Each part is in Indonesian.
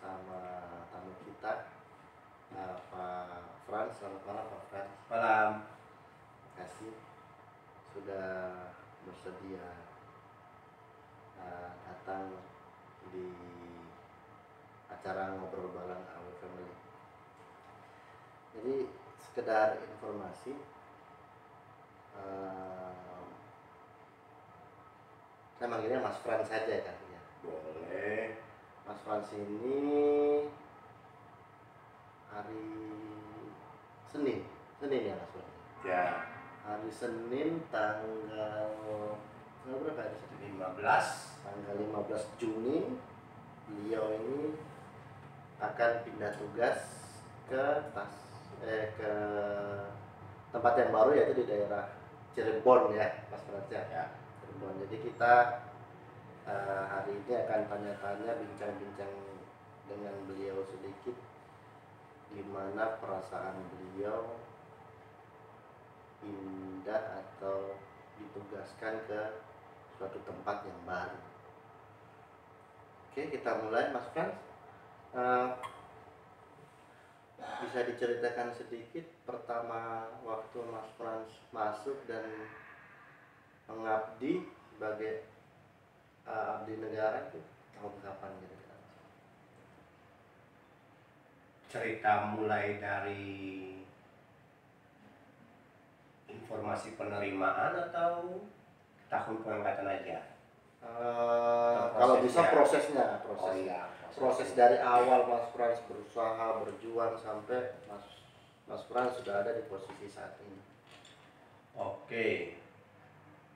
bersama tamu kita, Pak Frans. Selamat malam Pak Frans. Malam. Terima kasih sudah bersedia datang di acara ngobrol bareng Our Family. Jadi sekedar informasi, saya manggilnya Mas Frans saja kan ya. Boleh. Mas Frans ini hari Senin ya Mas Frans. Ya. Hari Senin tanggal berapa hari Senin? 15. Tanggal 15 Juni beliau ini akan pindah tugas ke tempat yang baru, yaitu di daerah Cirebon ya Mas Frans ya. Cirebon. Jadi kita hari ini akan tanya-tanya, bincang-bincang dengan beliau sedikit gimana perasaan beliau pindah atau ditugaskan ke suatu tempat yang baru. Oke, kita mulai Mas Frans. Bisa diceritakan sedikit pertama waktu Mas Frans masuk dan mengabdi sebagai abdi negara itu tahun kapan kira-kira? Cerita mulai dari informasi penerimaan atau tahun pengangkatan aja? Kalau bisa prosesnya. Oh iya, Proses dari awal Mas Frans berusaha berjuang sampai Mas Frans sudah ada di posisi saat ini. Oke.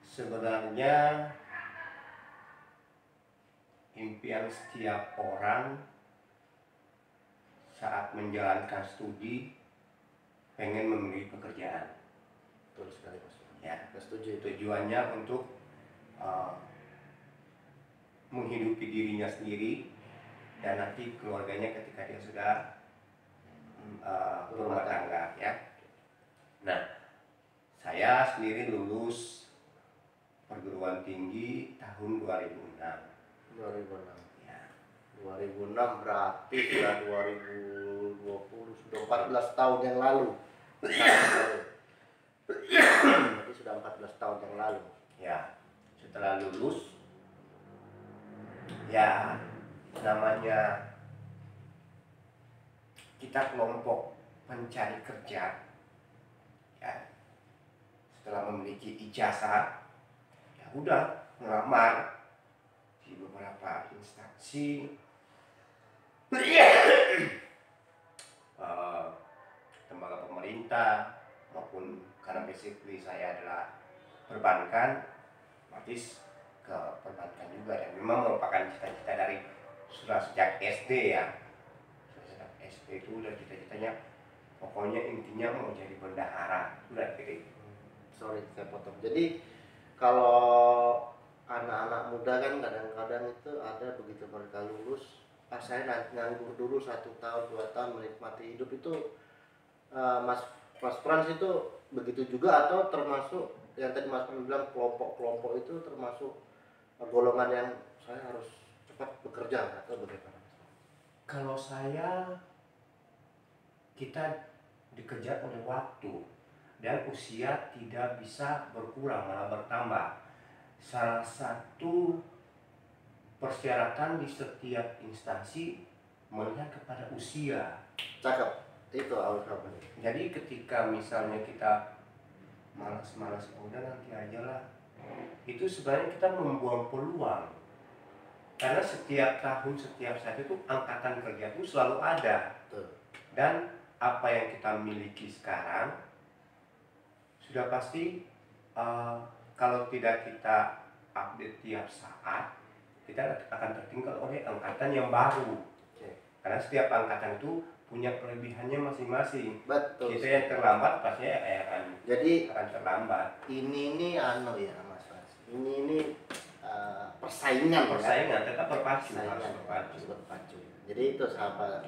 Sebenarnya impian setiap orang saat menjalankan studi pengen memiliki pekerjaan. Betul sekali Mas. Ya, Saya setuju itu. tujuannya untuk menghidupi dirinya sendiri dan nanti keluarganya ketika dia sudah berumah tangga ya. Nah, saya sendiri lulus perguruan tinggi tahun 2006. 2006. Ya. 2006 berarti sudah 2020, sudah 14 tahun yang lalu. Berarti sudah 14 tahun yang lalu. Ya, setelah lulus, ya namanya kita kelompok pencari kerja. Ya, setelah memiliki ijazah, ya udah melamar di beberapa instansi, lembaga pemerintah maupun karena basically saya adalah perbankan, otomatis ke perbankan juga, dan memang merupakan cita-cita dari sudah sejak SD ya. Sejak SD itu udah cita-citanya, pokoknya intinya mau jadi bendahara, udah gitu. Sorry saya potong. Jadi kalau anak-anak muda kan kadang-kadang itu ada begitu mereka lulus, saya nganggur dulu 1 tahun 2 tahun menikmati hidup itu. Mas Frans itu begitu juga atau termasuk yang tadi Mas Frans bilang kelompok-kelompok itu termasuk golongan yang saya harus cepat bekerja atau bagaimana? Kalau saya, kita dikejar oleh waktu dan usia tidak bisa berkurang, malah bertambah. Salah satu persyaratan di setiap instansi melihat kepada usia. Cakep, itu awal kabar. Jadi ketika misalnya kita malas-malas, udah nanti aja lah, itu sebenarnya kita membuang peluang. Karena setiap tahun, setiap saat itu angkatan kerja itu selalu ada. Betul. Dan apa yang kita miliki sekarang sudah pasti kalau tidak kita update tiap saat, kita akan tertinggal oleh angkatan yang baru. Karena setiap angkatan itu punya kelebihannya masing-masing. Betul. Kita yang terlambat pasti akan terlambat. Ini ya Mas Frans. Ini persaingan tetap berpacu, harus berpacu. Jadi itu sahabat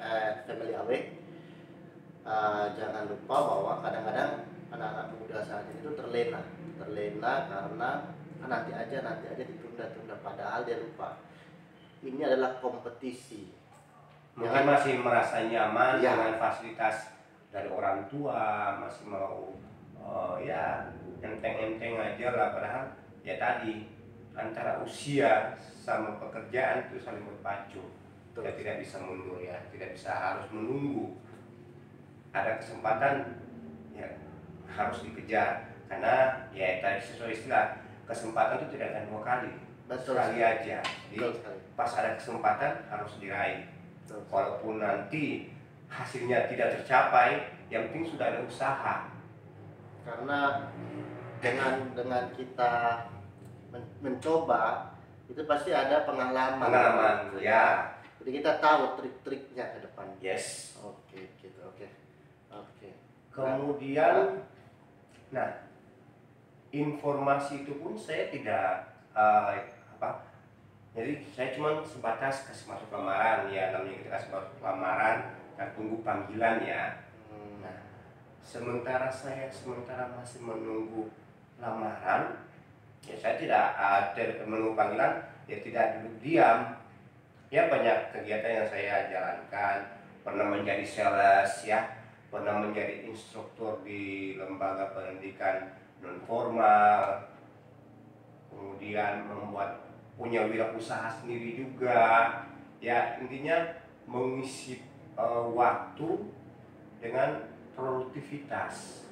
family AW, jangan lupa bahwa kadang-kadang anak-anak muda saat ini itu terlena karena nanti aja ditunda-tunda, padahal dia lupa ini adalah kompetisi mungkin masih merasa nyaman Ya. dengan fasilitas dari orang tua, masih mau ya enteng-enteng aja lah, padahal ya tadi antara usia sama pekerjaan itu saling berpacu. Betul. Kita tidak bisa mundur ya, tidak bisa harus menunggu. Ada kesempatan ya harus dikejar, karena ya tadi sesuai istilah, kesempatan itu tidak akan dua kali, Betul. sekali aja. Jadi Betul sekali. pas ada kesempatan harus diraih. Betul. Walaupun nanti hasilnya tidak tercapai, yang penting sudah ada usaha. Karena dengan kita mencoba itu pasti ada pengalaman ya. Jadi kita tahu trik-triknya ke depan. Yes. Oke, gitu. Oke. Kemudian, nah, informasi itu pun saya tidak jadi saya cuma sebatas kasih masuk lamaran ya, namanya kita kasih masuk lamaran dan tunggu panggilan ya. Nah, sementara masih menunggu lamaran, ya saya tidak menunggu panggilan, ya tidak duduk diam. Ya banyak kegiatan yang saya jalankan, pernah menjadi sales ya, pernah menjadi instruktur di lembaga pendidikan non formal, kemudian punya wirausaha sendiri juga. Ya intinya mengisi waktu dengan produktivitas.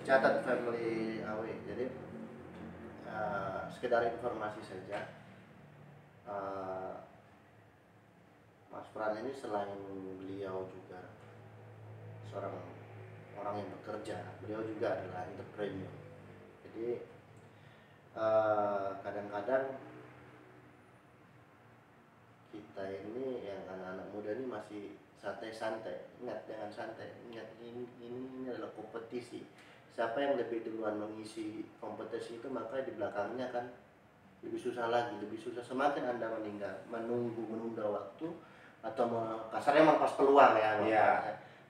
Catat family AW. Jadi sekedar informasi saja, Mas Pran ini selain beliau juga seorang orang yang bekerja, beliau juga adalah entrepreneur. Jadi kadang-kadang kita ini yang anak-anak muda ini masih santai-santai. Ingat, jangan santai. Ingat, ini adalah kompetisi. Siapa yang lebih duluan mengisi kompetisi itu, maka di belakangnya kan lebih susah lagi, lebih susah. Semakin Anda menunda waktu atau kasarnya melepas peluang ya.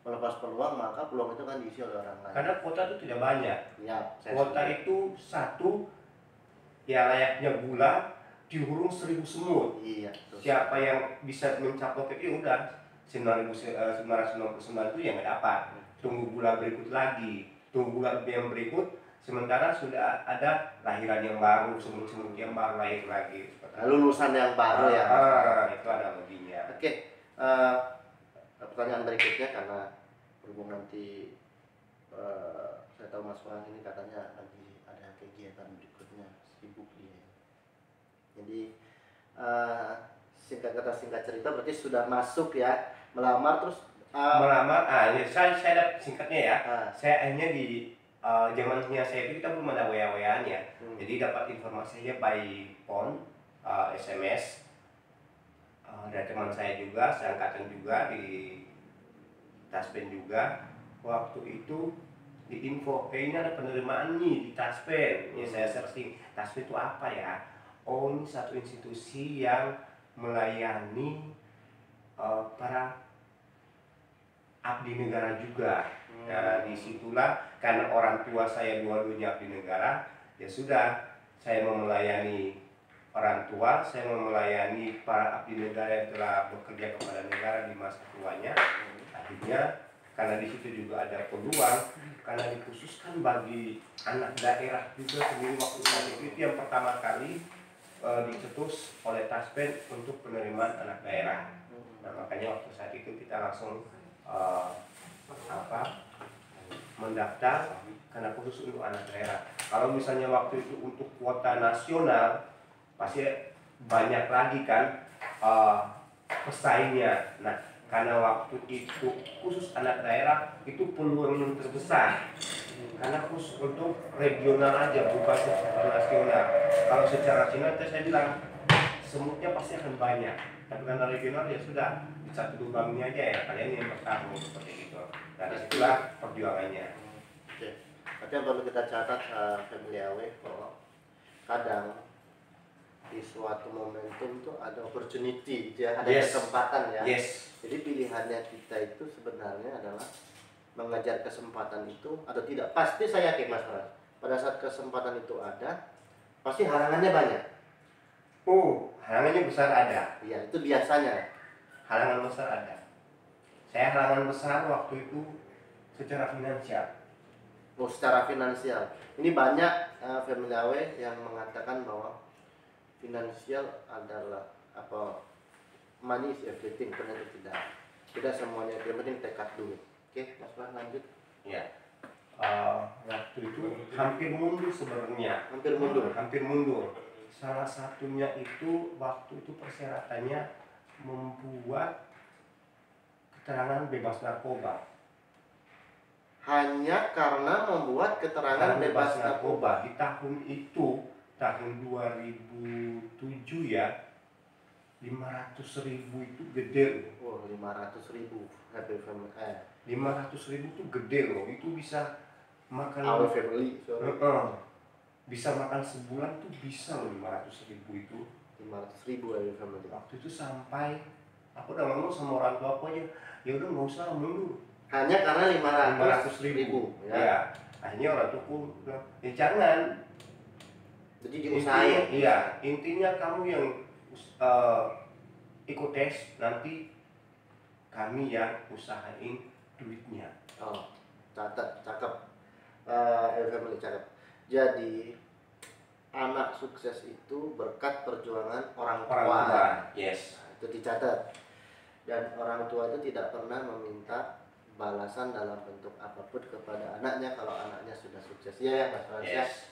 Melepas peluang, maka peluang itu kan diisi oleh orang lain. Karena kuota itu tidak banyak. Ya, kuota itu satu, ya layaknya gula dihurung 1000 semut. Iya. Siapa yang bisa mencapai itu udah 999 itu ya nggak dapat. Tunggu bulan berikut lagi, tunggu bulan yang berikut. Sementara sudah ada lahiran yang baru, semut-semut yang baru lahir lagi. Lulusan yang baru ya. Itu ada lebihnya. Oke. Pertanyaan berikutnya, karena berhubung nanti saya tahu Mas Farhan ini katanya lagi ada kegiatan berikutnya, sibuk dia. Jadi singkat cerita berarti sudah masuk ya, melamar terus ya, saya dapat singkatnya ya. Saya akhirnya di zamannya saya itu kita belum ada WA-WA-an ya. Jadi dapat informasinya by phone, SMS dari teman saya juga, seangkatan juga di Taspen juga. Waktu itu di info, ini ada penerimaan nih di Taspen. Ya saya searching, Taspen itu apa ya? Oh, ini satu institusi yang melayani para abdi negara juga. Nah, disitulah karena orang tua saya dua-duanya abdi negara, ya sudah, saya mau melayani orang tua, saya mau melayani para abdi negara yang telah bekerja kepada negara di masa tuanya. Akhirnya karena di situ juga ada peluang, karena dikhususkan bagi anak daerah juga sendiri waktu saat itu yang pertama kali dicetus oleh Taspen untuk penerimaan anak daerah. Nah, makanya waktu saat itu kita langsung mendaftar karena khusus untuk anak daerah. Kalau misalnya waktu itu untuk kuota nasional pasti banyak lagi kan pesaingnya. Nah, karena waktu itu khusus anak daerah itu peluang yang terbesar. Karena khusus untuk regional aja, bukan secara nasional. Kalau secara nasional saya bilang semutnya pasti akan banyak. Tapi karena regional ya sudah, satu lubangnya aja ya, kalian yang bertarung seperti itu. Dari situlah perjuangannya. Oke. Tapi yang perlu kita catat family AW, bahwa kadang di suatu momentum tuh ada opportunity gitu ya, ada kesempatan ya. Jadi pilihannya kita itu sebenarnya adalah mengejar kesempatan itu atau tidak. Pasti saya yakin Mas Pras, pada saat kesempatan itu ada, pasti halangannya banyak. Halangannya besar ada. Iya, itu biasanya. halangan besar ada. Saya halangan besar waktu itu secara finansial. Oh, secara finansial. Ini banyak family away yang mengatakan bahwa finansial adalah apa, money is everything, ternyata tidak. Tidak semuanya, yang penting tekad dulu. Oke, Mas Pras lanjut. Ya. Waktu itu hampir mundur sebenarnya. Hampir mundur. Salah satunya itu waktu itu persyaratannya membuat keterangan bebas narkoba. Hanya karena membuat keterangan bebas narkoba. Di tahun itu, tahun 2007 ya, 500.000 itu gede loh. Oh, 500.000 happy family. 500.000 itu gede loh. Itu bisa makan Our family. bisa makan sebulan tuh bisa loh 500.000 itu. 500.000 happy family. Waktu itu sampai aku udah ngomong sama orang tua aku aja, ya udah nggak usah mundur. Hanya karena 500.000 ya. Akhirnya orang tuaku bilang, ya jangan. Jadi diusahain. Iya, intinya kamu yang ikut tes, nanti kami yang usahain duitnya. Oh, catat, cakep. Family cakep. Jadi anak sukses itu berkat perjuangan orang tua. Yes. Nah, itu dicatat. Dan orang tua itu tidak pernah meminta balasan dalam bentuk apapun kepada anaknya kalau anaknya sudah sukses. Ya, Mas Frans. Yes.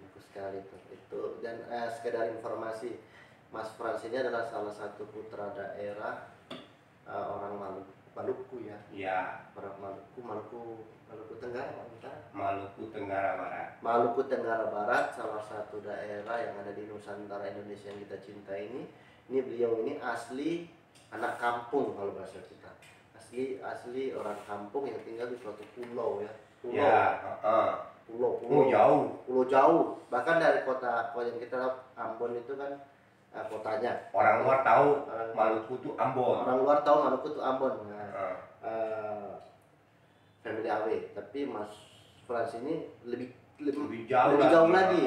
Bagus sekali itu. Dan sekedar informasi, Mas Frans ini adalah salah satu putra daerah orang Maluku ya. Iya. Orang Maluku Tenggara Utara. Maluku Tenggara Barat. Maluku Tenggara Barat, salah satu daerah yang ada di Nusantara Indonesia yang kita cintai ini. Ini beliau ini asli anak kampung kalau bahasa kita. Asli orang kampung yang tinggal di suatu pulau ya. Pulau jauh. Bahkan dari kota yang kita Ambon itu kan kotanya. Orang luar tahu Maluku itu Ambon. Nah, family away. Tapi Mas Frans ini lebih jauh lagi.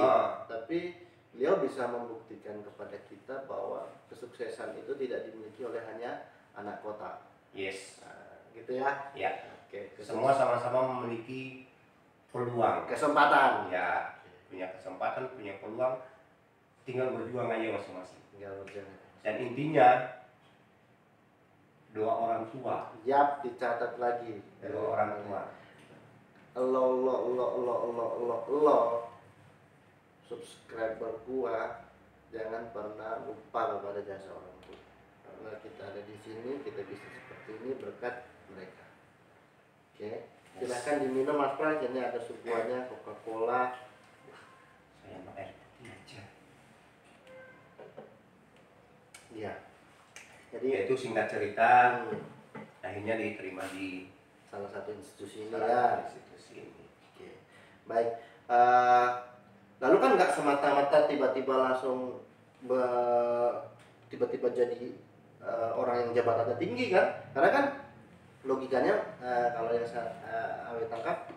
Tapi beliau bisa membuktikan kepada kita bahwa kesuksesan itu tidak dimiliki oleh hanya anak kota. Yes. Gitu ya. Ya. Oke. Semua sama-sama memiliki peluang. Kesempatan. Ya. Punya kesempatan, punya peluang. Tinggal berjuang aja masing-masing. Dan intinya doa orang tua. Yap, dicatat lagi. Doa orang tua. Lo subscriber gua jangan pernah lupa kepada jasa orang tua. Karena kita ada di sini, kita bisa seperti ini berkat mereka. Oke, silakan diminum Mas Frans. Ini ada suguhannya Coca-Cola. Saya mau air putih aja. Iya. Jadi Yaitu singkat cerita, akhirnya diterima di salah satu institusi ini salah ya. institusi ini. Oke. Baik. Lalu kan nggak semata-mata tiba-tiba langsung tiba-tiba jadi orang yang jabatannya tinggi kan? Karena kan logikanya kalau yang saya awet tangkap,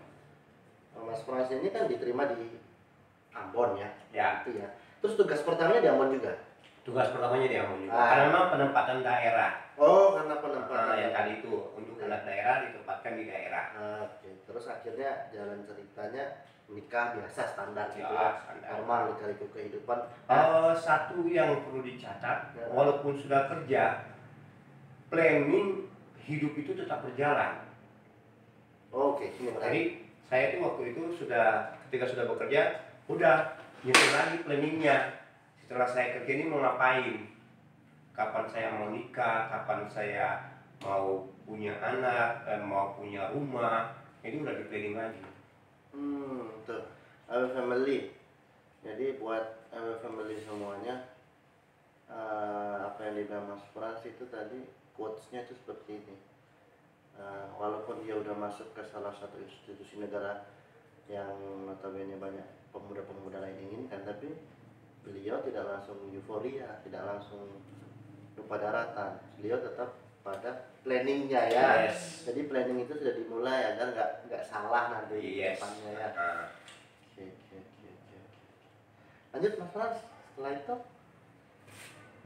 Mas Frans ini kan diterima di Ambon ya. Ya. Itu ya. Terus tugas pertamanya di Ambon juga. Tugas pertamanya di Ambon juga. Karena memang penempatan daerah. Oh, karena penempatan. Yang tadi itu untuk anak daerah ditempatkan di daerah. Oke. Terus akhirnya jalan ceritanya nikah biasa standar gitu Ya, ya. standar. Normal lika-liku kehidupan. Satu yang perlu dicatat, walaupun sudah kerja, planning hidup itu tetap berjalan. Oke, ini menarik. Jadi saya itu waktu itu ketika sudah bekerja, udah nyusun lagi planningnya. Setelah saya kerja ini mau ngapain? Kapan saya mau nikah? Kapan saya mau punya anak? Mau punya rumah? Itu udah di planning lagi. Tuh, Our Family. Jadi buat Our Family semuanya, apa yang dibilang Mas Frans itu tadi quotes-nya itu seperti ini. Walaupun dia udah masuk ke salah satu institusi negara yang notabene banyak pemuda-pemuda lain inginkan, tapi beliau tidak langsung euforia, tidak langsung lupa daratan. Beliau tetap pada planningnya ya. Yes. Jadi planning itu sudah dimulai agar nggak salah nanti Yes. depannya ya. Oke. Lanjut Mas Frans, setelah itu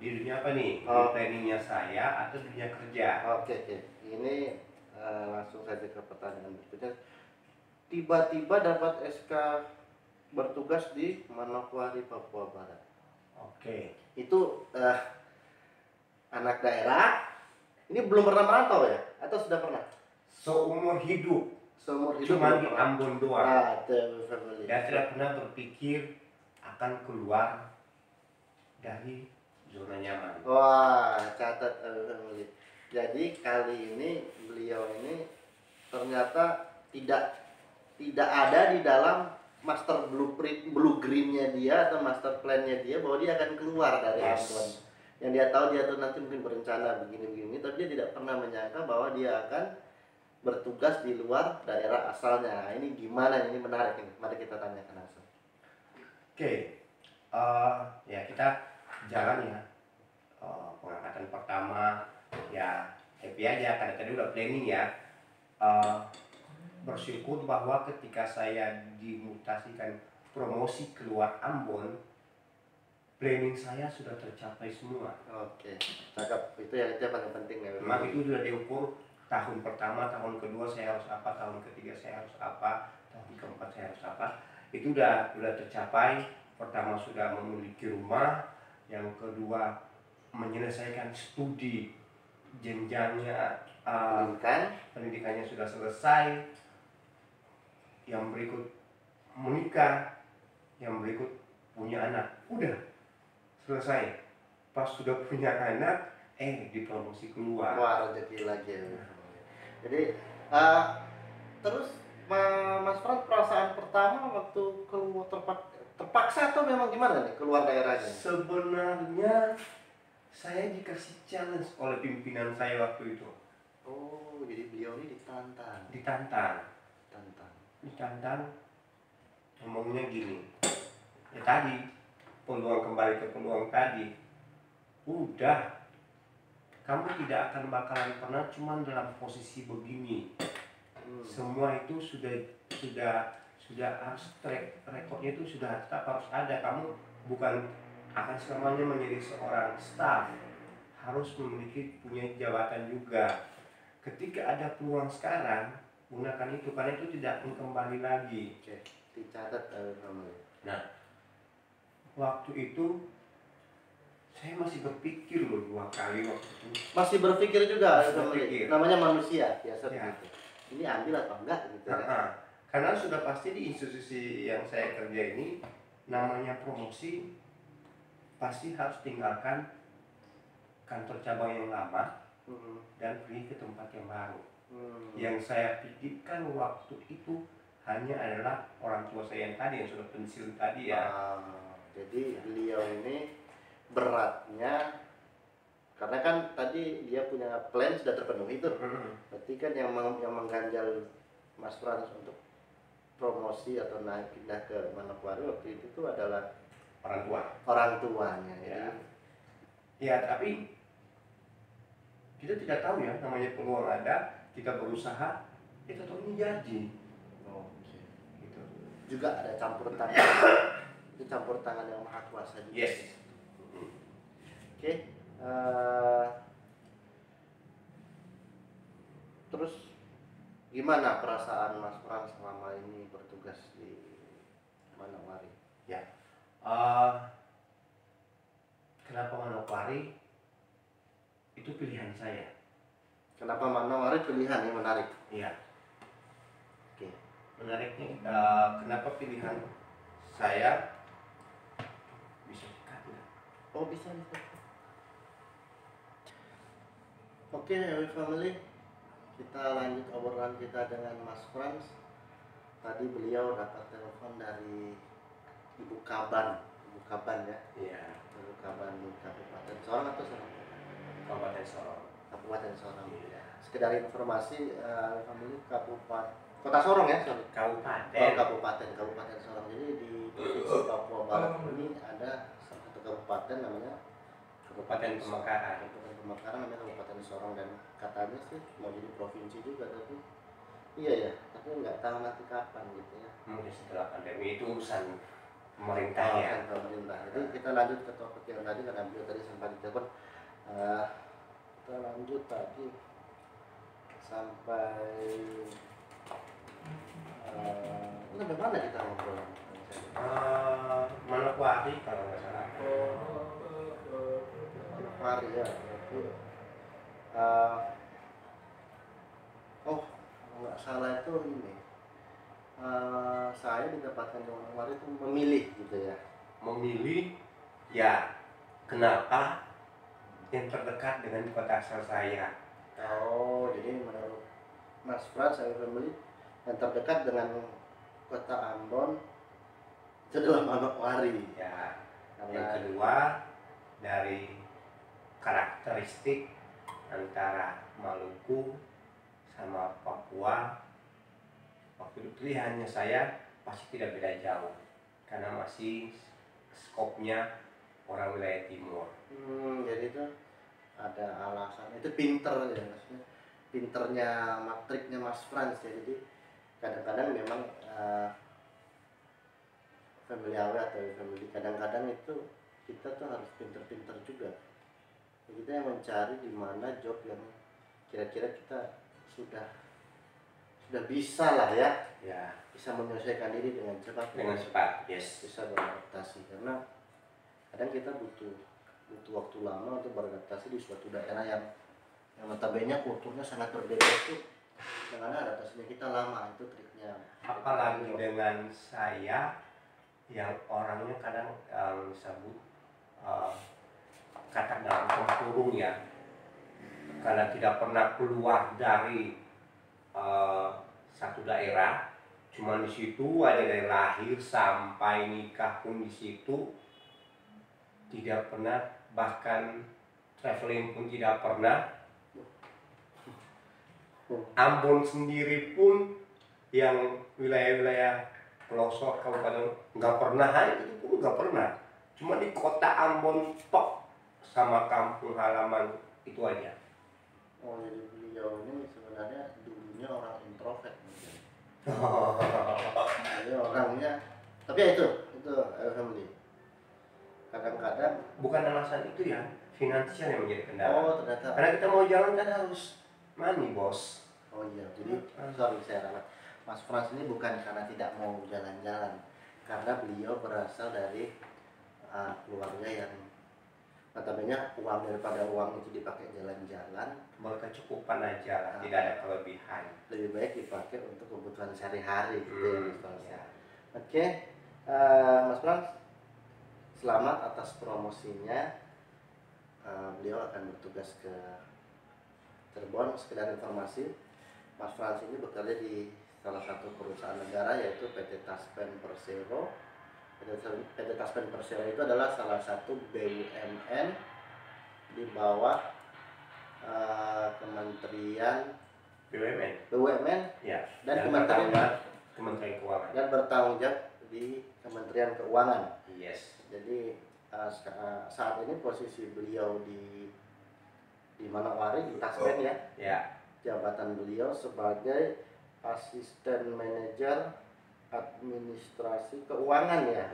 Di dunia apa nih? Di Oh. planningnya saya atau dunia kerja? Oke, oke. Ini langsung saja ke pertanyaan berikutnya. Tiba-tiba dapat SK bertugas di Manokwari, Papua Barat. Oke. Itu anak daerah. Ini belum pernah merantau ya? Atau sudah pernah? Seumur hidup Seumur hidup cuma belum di pernah. Ambon doang. Family. Saya tidak pernah berpikir akan keluar dari zona nyaman. Wah, catat family. Jadi kali ini beliau ini ternyata tidak ada di dalam master blueprint blue green-nya dia atau master plan-nya dia bahwa dia akan keluar dari Ambon. Yang dia tahu dia tuh nanti mungkin berencana begini-begini, tapi dia tidak pernah menyangka bahwa dia akan bertugas di luar daerah asalnya. Nah, ini gimana? Ini menarik ini. Mari kita tanyakan langsung. Oke. Ya kita jalan ya. Pengangkatan pertama ya happy aja karena tadi udah planning ya. Bersyukur bahwa ketika saya dimutasikan promosi keluar Ambon, planning saya sudah tercapai semua. Oke, cakep. Itu yang paling penting ya. Memang itu sudah diukur tahun pertama, tahun kedua saya harus apa, tahun ketiga saya harus apa, tahun keempat saya harus apa. Itu udah tercapai. Pertama sudah memiliki rumah, yang kedua menyelesaikan studi jenjangnya, pendidikannya sudah selesai. Yang berikut menikah, yang berikut punya anak, udah selesai. Pas sudah punya anak, dipromosi keluar. Wah, rezeki lagi ya. Jadi terus Mas Frans, perasaan pertama waktu keluar terpaksa atau memang gimana nih keluar daerahnya? Sebenarnya saya dikasih challenge oleh pimpinan saya waktu itu. Oh, jadi beliau ini ditantang. Ditantang, ngomongnya gini. Ya tadi, kembali ke peluang tadi. Udah, kamu tidak akan bakalan pernah cuma dalam posisi begini. Semua itu sudah harus track rekodnya itu sudah tetap harus ada. Kamu bukan akan selamanya menjadi seorang staff, harus punya jabatan juga. Ketika ada peluang sekarang, gunakan itu karena itu tidak akan kembali lagi. Oke, dicatat kamu. Nah, waktu itu saya masih berpikir loh 2 kali waktu itu. Masih berpikir juga, berpikir. Namanya manusia biasa Ya. begitu. Ini ambil atau enggak gitu ya. Karena sudah pasti di institusi yang saya kerja ini namanya promosi pasti harus tinggalkan kantor cabang yang lama dan pergi ke tempat yang baru. Yang saya pikirkan waktu itu hanya adalah orang tua saya yang tadi yang sudah pensiun tadi ya. Jadi beliau ini beratnya karena kan tadi dia punya plan sudah terpenuhi itu. Berarti kan yang mengganjal Mas Frans untuk promosi atau naik pindah ke Manokwari waktu itu tuh adalah orang tuanya ya. Ya, tapi kita tidak tahu ya, namanya peluang ada, kita berusaha, kita tahu ini jadi. Oke. Gitu. Juga ada campur tangan. Itu campur tangan yang maha kuasa juga. Yes. Oke. Terus gimana perasaan Mas Frans selama ini bertugas di Manokwari? Ya. Kenapa Manokwari? Itu pilihan saya. Kenapa Manokwari pilihan yang menarik? Iya. Oke. Menariknya kenapa pilihan saya bisa dekat ya? Oh bisa. Oke, family, kita lanjut obrolan kita dengan Mas Frans. Tadi beliau dapat telepon dari Ibu Kaban ya? Iya. Ibu Kaban di Kabupaten Sorong atau Sorong? Kabupaten Sorong. Iya. Sekedar informasi, family Kota Sorong ya? Kabupaten Sorong. Jadi di provinsi Papua Barat ini ada satu kabupaten namanya Kabupaten Pemekaran. Namanya Kabupaten Sorong, dan katanya sih mau jadi provinsi juga, tapi iya ya, tapi nggak tahu nanti kapan gitu ya. Mungkin setelah pandemi itu urusan pemerintah Oh, ya. kan pemerintah. Jadi kita lanjut ke topik yang tadi karena beliau tadi sempat ditelepon. Eh, kita lanjut tadi sampai sampai mana kita ngobrol? Manokwari kalau nggak salah. Mari ya. Berarti, eh, oh kalau nggak salah itu ini. Saya didapatkan di Manokwari itu memilih gitu ya. Memilih ya, kenapa yang terdekat dengan kota asal saya. Oh, jadi menurut Mas Frans saya memilih yang terdekat dengan kota Ambon itu adalah Manokwari. Ya, yang Karena kedua dari karakteristik antara Maluku sama Papua, waktu itu pilihannya saya pasti tidak beda jauh karena masih skopnya orang wilayah timur. jadi itu ada alasan itu pinter ya maksudnya pinternya matriknya Mas Frans ya. Jadi kadang-kadang memang family away atau family kadang-kadang itu kita tuh harus pinter-pinter juga. Kita yang mencari di mana job yang kira-kira kita sudah bisa lah ya, bisa menyelesaikan diri dengan cepat, Yes. bisa beradaptasi. Karena kadang kita butuh waktu lama untuk beradaptasi di suatu daerah yang notabene kulturnya sangat berbeda itu, dengan adaptasinya kita lama, itu triknya. Apalagi dengan saya yang orangnya kadang disebut kata dalam kurung ya, karena tidak pernah keluar dari satu daerah, cuma di situ aja dari lahir sampai nikah pun di situ, tidak pernah, bahkan traveling pun tidak pernah. Ambon sendiri pun yang wilayah-wilayah pelosok kabupaten nggak pernah, itu pun nggak pernah, cuma di kota Ambon tok sama kampung halaman itu aja. Oh, jadi beliau ini sebenarnya dulunya orang introvert mungkin. Jadi orangnya, tapi ya itu family. Kadang-kadang Bukan alasan itu ya, finansial yang menjadi kendala. oh ternyata. Karena kita mau jalan kan harus money, bos. Oh iya, jadi sorry saya ralat. Mas Frans ini bukan karena tidak mau jalan-jalan, karena beliau berasal dari keluarga yang notabene uang daripada uang itu dipakai jalan-jalan, Berkecukupan aja lah, tidak ada kelebihan. lebih baik dipakai untuk kebutuhan sehari-hari gitu ya Mas Frans. Ya. Oke, Mas Frans, selamat atas promosinya. Beliau akan bertugas ke Cirebon. Sekedar informasi, Mas Frans ini bekerja di salah satu perusahaan negara yaitu PT Taspen Persero. PT Taspen Persero itu adalah salah satu BUMN di bawah Kementerian BUMN Ya. dan Kementerian Keuangan. dan bertanggung jawab di Kementerian Keuangan. Yes. Jadi saat ini posisi beliau di Manokwari di Taspen ya. Ya. Jabatan beliau sebagai asisten manajer administrasi keuangan ya.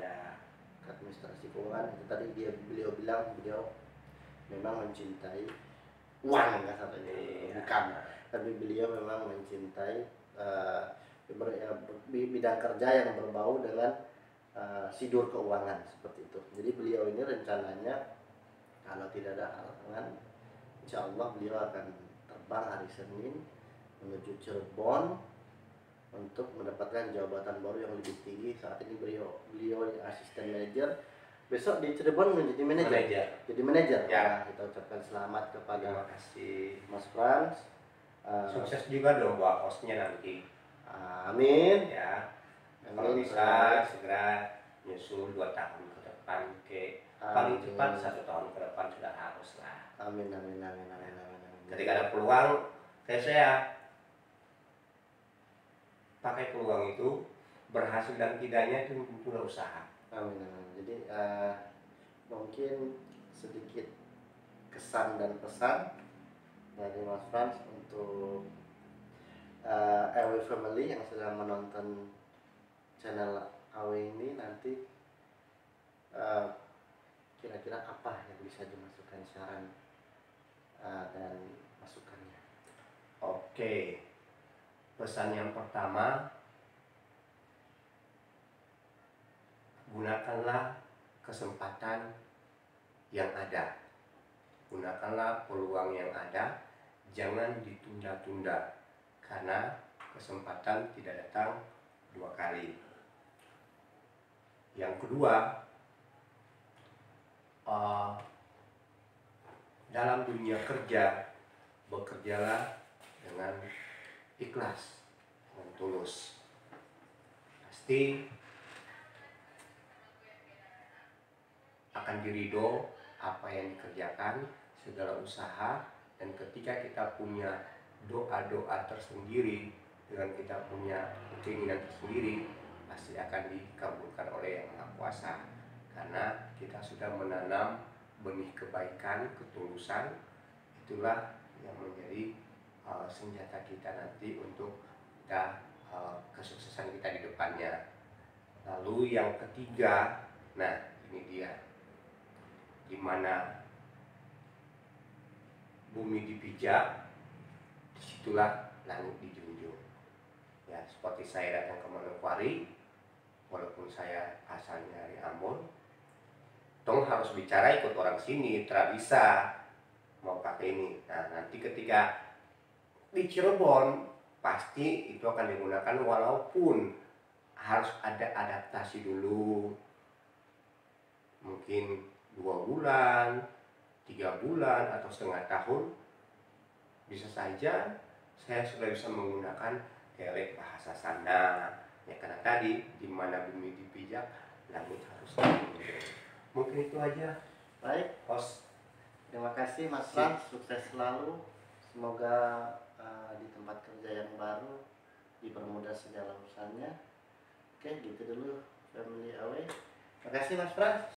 Administrasi keuangan itu tadi beliau bilang beliau memang mencintai uang kasarnya. Bukan, tapi beliau memang mencintai bidang kerja yang berbau dengan sidur keuangan seperti itu. Jadi beliau ini rencananya kalau tidak ada halangan, insya Allah beliau akan terbang hari Senin menuju Cirebon untuk mendapatkan jabatan baru yang lebih tinggi. Saat ini beliau asisten manajer, besok di Cirebon menjadi manajer. Jadi manajer. Ya. Nah, kita ucapkan selamat kepada Terima kasih. Mas Frans. Sukses juga dong buat hostnya nanti. Amin. Ya. Kalau Amin. bisa segera nyusul 2 tahun ke depan, paling Amin. cepat 1 tahun ke depan sudah harus lah. Amin. Ketika ada peluang, saya pakai peluang itu, berhasil dan tidaknya itu sudah usaha. Amin. Jadi mungkin sedikit kesan dan pesan dari Mas Frans untuk AW Family yang sedang menonton channel AW ini. Nanti eh, kira-kira apa yang bisa dimasukkan saran dan masukannya? Oke, pesan yang pertama, gunakanlah kesempatan yang ada. Gunakanlah peluang yang ada, jangan ditunda-tunda, karena kesempatan tidak datang dua kali. Yang kedua, dalam dunia kerja, bekerjalah dengan ikhlas, dengan tulus. Pasti akan diridho apa yang dikerjakan, segala usaha, dan ketika kita punya doa-doa tersendiri, dengan kita punya keinginan tersendiri, pasti akan dikabulkan oleh Yang Maha Kuasa, karena kita sudah menanam benih kebaikan, ketulusan. Itulah yang menjadi senjata kita nanti untuk kita kesuksesan kita di depannya. Lalu yang ketiga, nah ini dia, dimana bumi dipijak, disitulah langit dijunjung. Ya, seperti saya datang ke Manokwari, walaupun saya asalnya dari Ambon, tong harus bicara ikut orang sini, tidak bisa mau pakai ini. Nah, nanti ketika di Cirebon, pasti itu akan digunakan, walaupun harus ada adaptasi dulu, mungkin 2 bulan, 3 bulan, atau setengah tahun. Bisa saja saya sudah bisa menggunakan dialek bahasa sana, ya, karena tadi dimana bumi dipijak, langit harus dijunjung. Mungkin itu aja. Baik, Host. terima kasih Mas Frans, sukses selalu. Semoga di tempat kerja yang baru dipermudah segala urusannya. Oke, gitu dulu Family Away. Terima kasih Mas Frans.